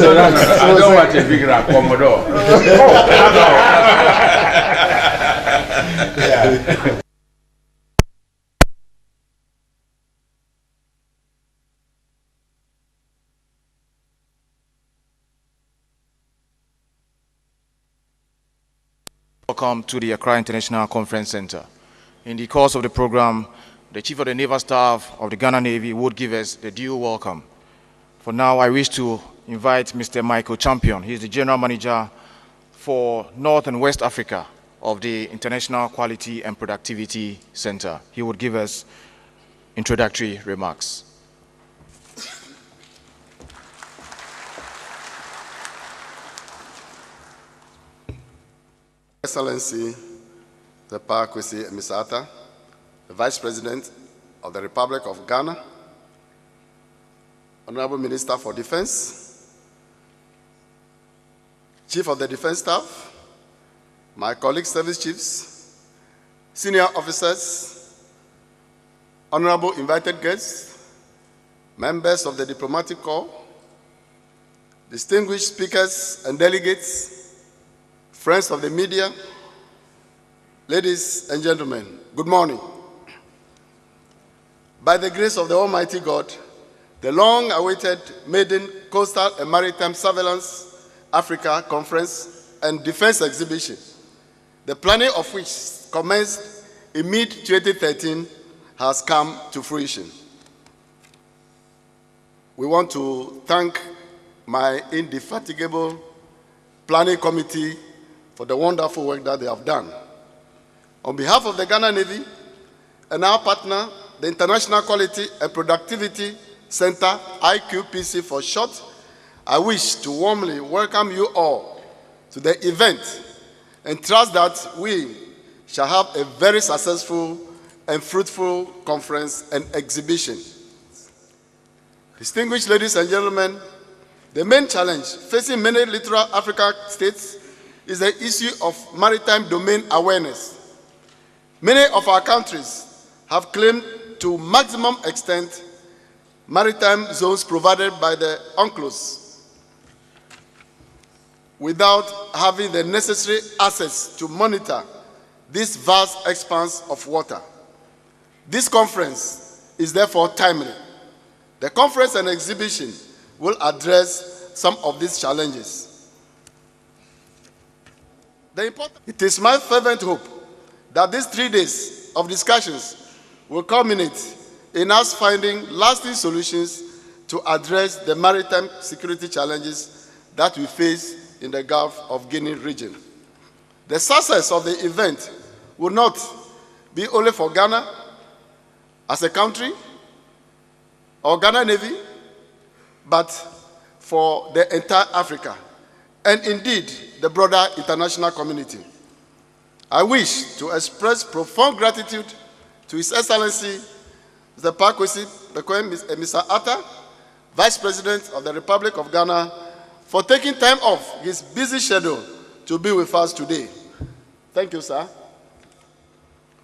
I don't want to figure out Commodore. Yeah. Welcome to the Accra International Conference Center. In the course of the program, the Chief of the Naval Staff of the Ghana Navy would give us the due welcome. For now, I wish to invite Mr. Michael Champion. He is the General Manager for North and West Africa of the International Quality and Productivity Center. He would give us introductory remarks. Excellency, the IQPC Emisata, the Vice President of the Republic of Ghana, Honorable Minister for Defense, Chief of the Defense Staff, my colleague service chiefs, senior officers, honorable invited guests, members of the Diplomatic Corps, distinguished speakers and delegates, friends of the media, ladies and gentlemen, good morning. By the grace of the Almighty God, the long-awaited Maiden Coastal and Maritime Surveillance Africa Conference and Defense Exhibition, the planning of which commenced in mid-2013, has come to fruition. We want to thank my indefatigable planning committee for the wonderful work that they have done. On behalf of the Ghana Navy and our partner, the International Quality and Productivity Center, IQPC for short, I wish to warmly welcome you all to the event and trust that we shall have a very successful and fruitful conference and exhibition. Distinguished ladies and gentlemen, the main challenge facing many littoral African states is the issue of maritime domain awareness. Many of our countries have claimed to maximum extent maritime zones provided by the UNCLOS without having the necessary access to monitor this vast expanse of water. This conference is therefore timely. The conference and exhibition will address some of these challenges. It is my fervent hope that these 3 days of discussions will culminate in us finding lasting solutions to address the maritime security challenges that we face in the Gulf of Guinea region. The success of the event will not be only for Ghana as a country or Ghana Navy, but for the entire Africa and indeed the broader international community. I wish to express profound gratitude to His Excellency Mr. IQPC Mr. Atta, Vice President of the Republic of Ghana, for taking time off his busy schedule to be with us today. Thank you, sir.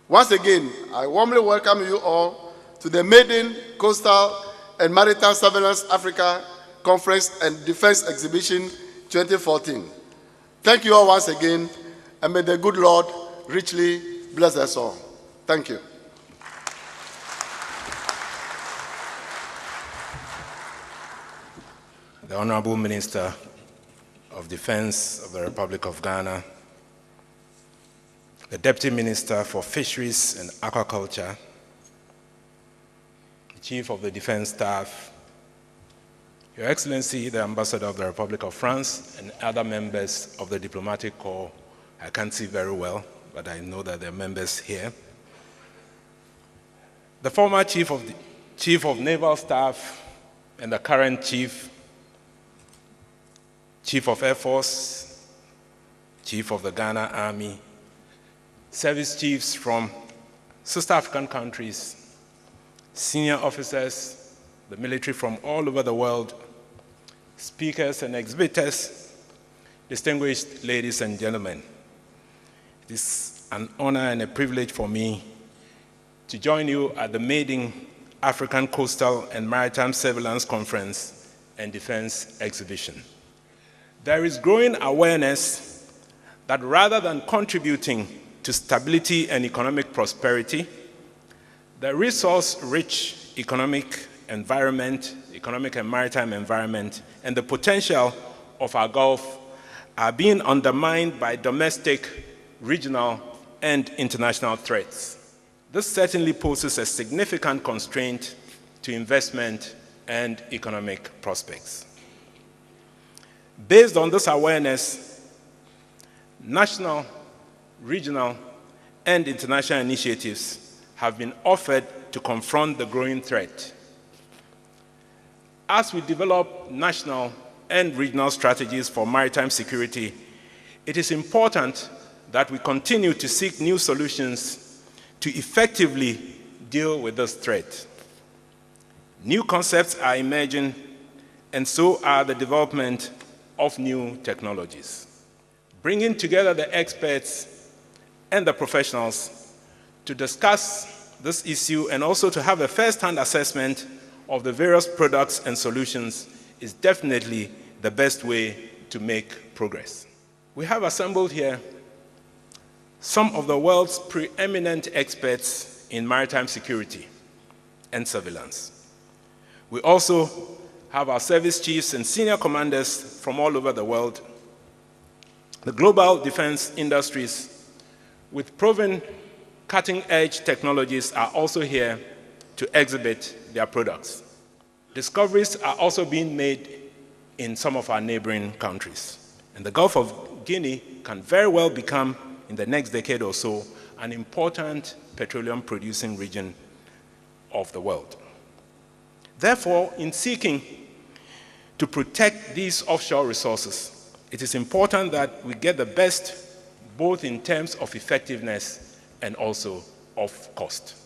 Once again, I warmly welcome you all to the Maiden Coastal and Maritime Surveillance Africa Conference and Defense Exhibition 2014. Thank you all once again, and may the good Lord richly bless us all. Thank you. The Honorable Minister of Defense of the Republic of Ghana, the Deputy Minister for Fisheries and Aquaculture, the Chief of the Defense Staff, Your Excellency, the Ambassador of the Republic of France, and other members of the Diplomatic Corps. I can't see very well, but I know that there are members here. The former Chief of Naval Staff and the current Chief of Air Force, Chief of the Ghana Army, service chiefs from sister African countries, senior officers, the military from all over the world, speakers and exhibitors, distinguished ladies and gentlemen. It is an honor and a privilege for me to join you at the maiden African Coastal and Maritime Surveillance Conference and Defense Exhibition. There is growing awareness that rather than contributing to stability and economic prosperity, the resource-rich economic environment, economic and maritime environment, and the potential of our Gulf are being undermined by domestic, regional, and international threats. This certainly poses a significant constraint to investment and economic prospects. Based on this awareness, national, regional, and international initiatives have been offered to confront the growing threat. As we develop national and regional strategies for maritime security, it is important that we continue to seek new solutions to effectively deal with this threat. New concepts are emerging, and so are the development of new technologies. Bringing together the experts and the professionals to discuss this issue and also to have a first-hand assessment of the various products and solutions is definitely the best way to make progress. We have assembled here some of the world's preeminent experts in maritime security and surveillance. We also have our service chiefs and senior commanders from all over the world. The global defense industries with proven cutting-edge technologies are also here to exhibit their products. Discoveries are also being made in some of our neighboring countries. And the Gulf of Guinea can very well become, in the next decade or so, an important petroleum-producing region of the world. Therefore, in seeking to protect these offshore resources, it is important that we get the best, both in terms of effectiveness and also of cost.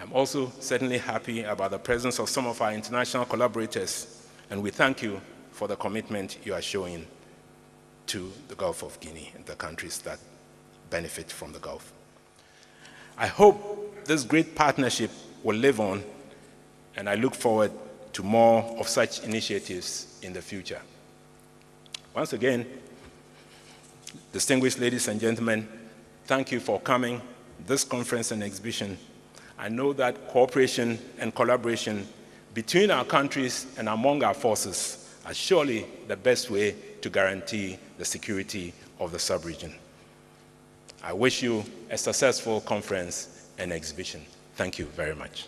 I'm also certainly happy about the presence of some of our international collaborators, and we thank you for the commitment you are showing to the Gulf of Guinea and the countries that benefit from the Gulf. I hope this great partnership will live on, and I look forward to more of such initiatives in the future. Once again, distinguished ladies and gentlemen, thank you for coming to this conference and exhibition. I know that cooperation and collaboration between our countries and among our forces are surely the best way to guarantee the security of the sub-region. I wish you a successful conference and exhibition. Thank you very much.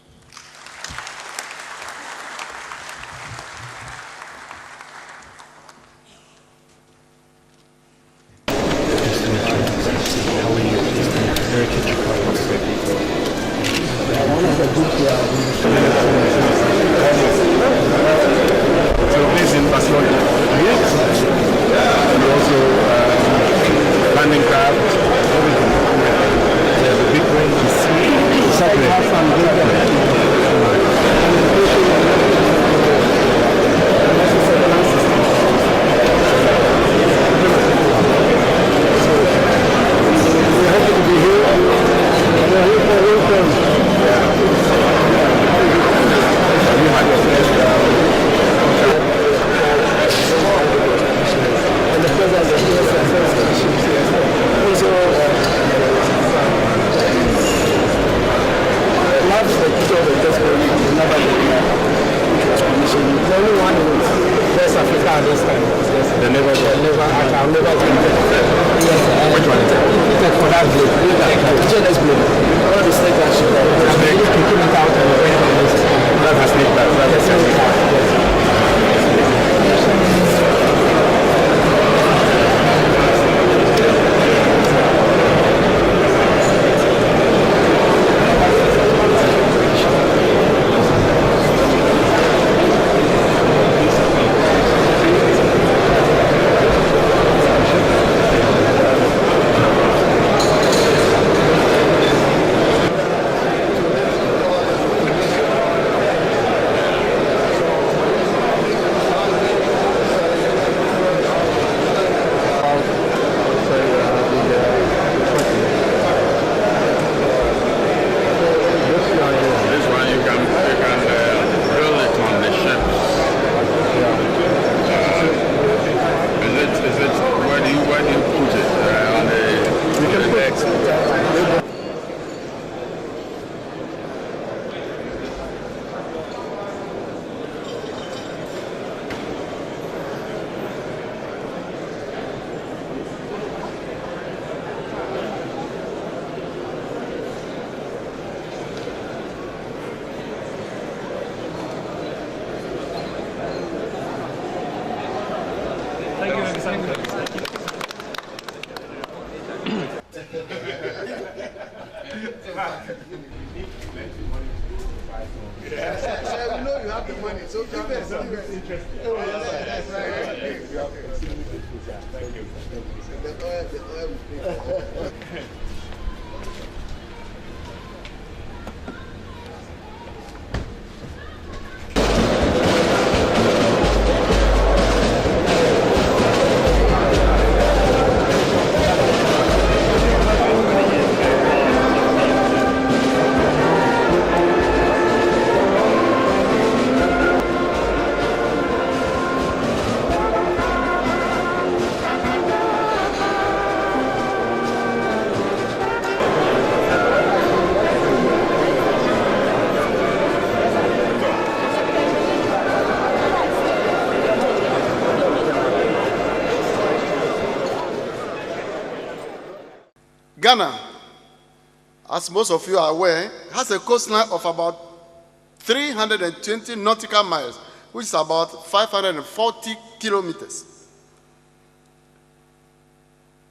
We know you have the money, so give us. Thank you. The oil will pay for. Ghana, as most of you are aware, has a coastline of about 320 nautical miles, which is about 540 kilometers.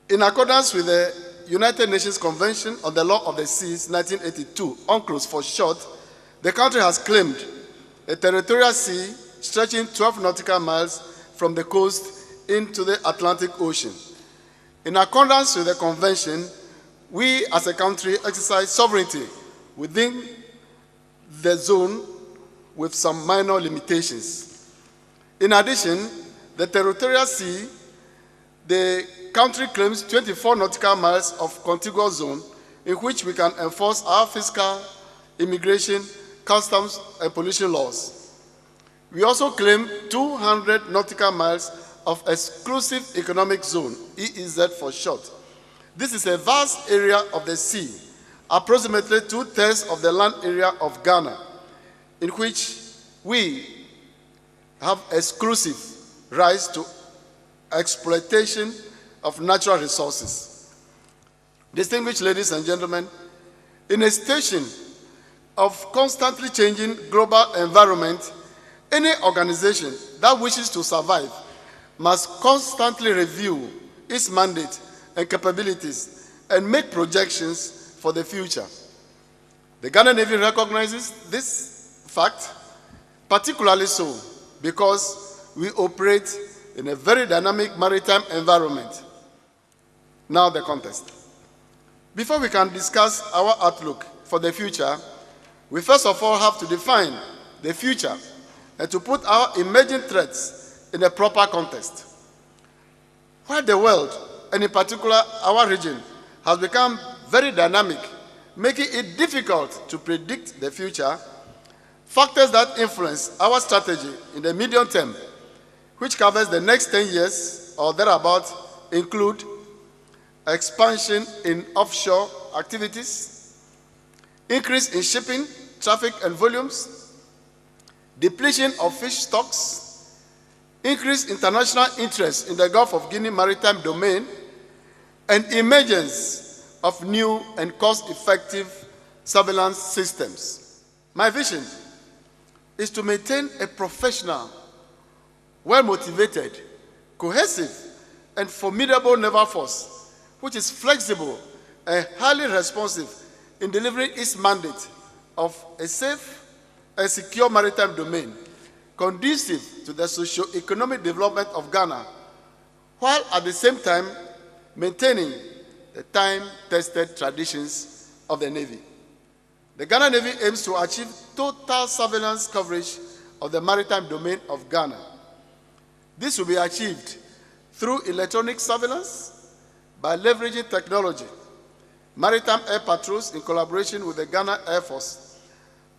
In accordance with the United Nations Convention on the Law of the Seas, 1982, UNCLOS for short, the country has claimed a territorial sea stretching 12 nautical miles from the coast into the Atlantic Ocean. In accordance with the convention, we as a country exercise sovereignty within the zone with some minor limitations. In addition, the territorial sea, the country claims 24 nautical miles of contiguous zone in which we can enforce our fiscal, immigration, customs, and pollution laws. We also claim 200 nautical miles of exclusive economic zone, EEZ for short. This is a vast area of the sea, approximately 2/3 of the land area of Ghana, in which we have exclusive rights to exploitation of natural resources. Distinguished ladies and gentlemen, in a station of constantly changing global environment, any organization that wishes to survive must constantly review its mandate and capabilities and make projections for the future. The Ghana Navy recognizes this fact, particularly so because we operate in a very dynamic maritime environment. Now the context. Before we can discuss our outlook for the future, we first of all have to define the future and to put our emerging threats in a proper context. While the world, and in particular our region, has become very dynamic, making it difficult to predict the future, factors that influence our strategy in the medium term, which covers the next 10 years or thereabout, include expansion in offshore activities, increase in shipping, traffic and volumes, depletion of fish stocks, increased international interest in the Gulf of Guinea maritime domain, and emergence of new and cost-effective surveillance systems. My vision is to maintain a professional, well-motivated, cohesive, and formidable naval force, which is flexible and highly responsive in delivering its mandate of a safe and secure maritime domain, conducive to the socio-economic development of Ghana, while at the same time maintaining the time-tested traditions of the Navy. The Ghana Navy aims to achieve total surveillance coverage of the maritime domain of Ghana. This will be achieved through electronic surveillance by leveraging technology, maritime air patrols in collaboration with the Ghana Air Force,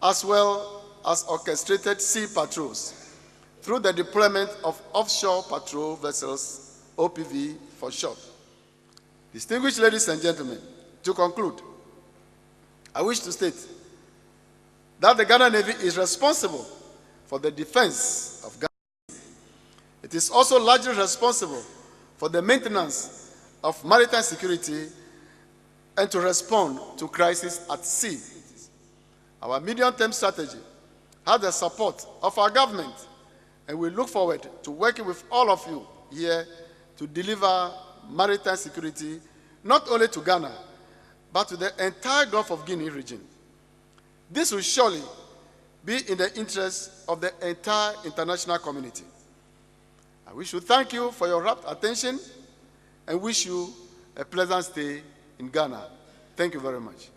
as well as orchestrated sea patrols through the deployment of offshore patrol vessels, OPV for short. Distinguished ladies and gentlemen, to conclude, I wish to state that the Ghana Navy is responsible for the defense of Ghana. It is also largely responsible for the maintenance of maritime security and to respond to crises at sea. Our medium-term strategy has the support of our government, and we look forward to working with all of you here to deliver maritime security not only to Ghana, but to the entire Gulf of Guinea region. This will surely be in the interest of the entire international community. I wish to thank you for your rapt attention and wish you a pleasant stay in Ghana. Thank you very much.